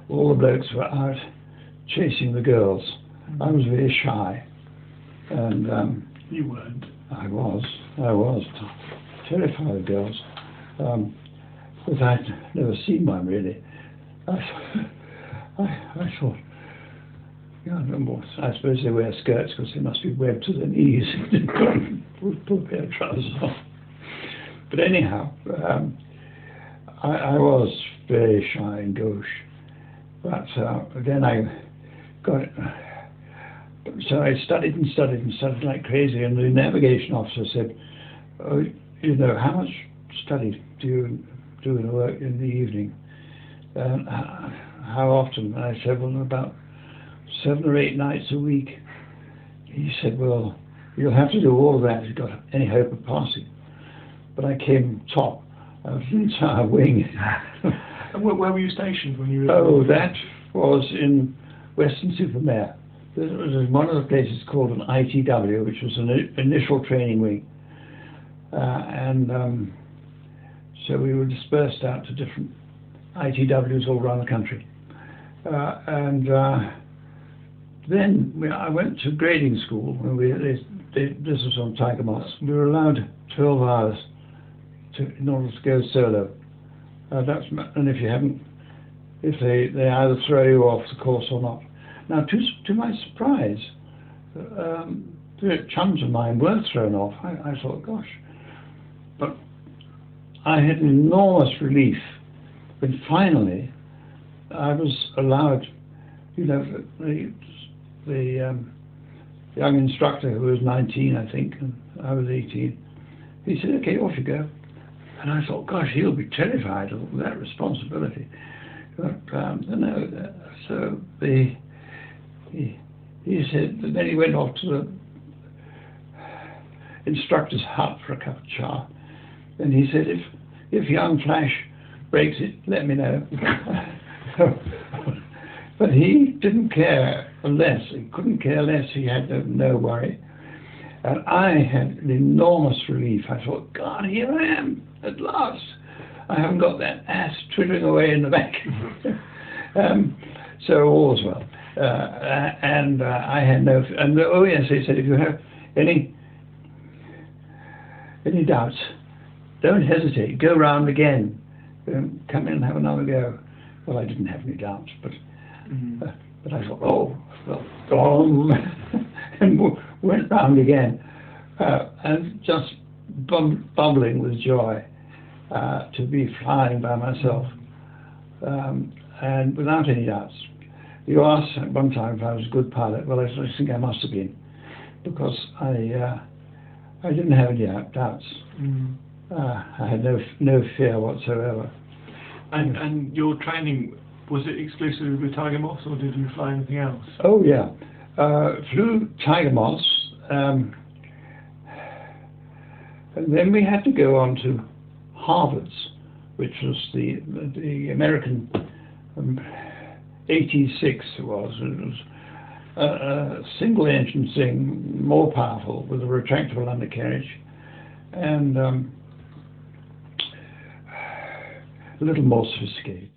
all the blokes were out chasing the girls. I was very shy, and you weren't. I was terrified of girls, but I'd never seen one really. I thought, I suppose they wear skirts because they must be webbed to the knees. Pull their trousers off. But anyhow, I was very shy and gauche. But then I got it. So I studied and studied and studied like crazy, and the navigation officer said, "Oh, you know, how much study do you do in the evening? How often?" And I said, "Well, about 7 or 8 nights a week." He said, "Well, you'll have to do all of that if you've got any hope of passing." But I came top of the entire wing. And where were you stationed when you were? Oh, that was in Western-super-Mare. There was one of the places called an ITW, which was an initial training wing. So we were dispersed out to different ITWs all around the country. Then I went to grading school. This was on Tiger Moss. We were allowed 12 hours in order to go solo. And if they either throw you off the course or not. Now, to my surprise, chums of mine were thrown off. I thought, gosh. But I had an enormous relief when finally I was allowed, the young instructor, who was 19, I think, and I was 18, he said, "Okay, off you go." And I thought, gosh, he'll be terrified of that responsibility. But so he said, then he went off to the instructor's hut for a cup of char, and he said, if young Flash breaks it, let me know. But he didn't care less. He couldn't care less. He had no worry. And I had an enormous relief. I thought, God, here I am at last. I haven't got that ass twiddling away in the back. So all was well. I had no. And oh yes, they said, if you have any doubts, don't hesitate. Go round again. Come in and have another go. Well, I didn't have any doubts, but I thought, oh, well, go on, and went round again, and just bubbling with joy to be flying by myself, and without any doubts. You asked at one time if I was a good pilot. Well, I think I must have been, because I didn't have any doubts. I had no fear whatsoever. And your training, was it exclusively with Tiger Moss, or did you fly anything else? Oh yeah, flew Tiger Moss, and then we had to go on to Harvard's, which was the American 86. It was a single engine thing, more powerful, with a retractable undercarriage, and a little more sophisticated.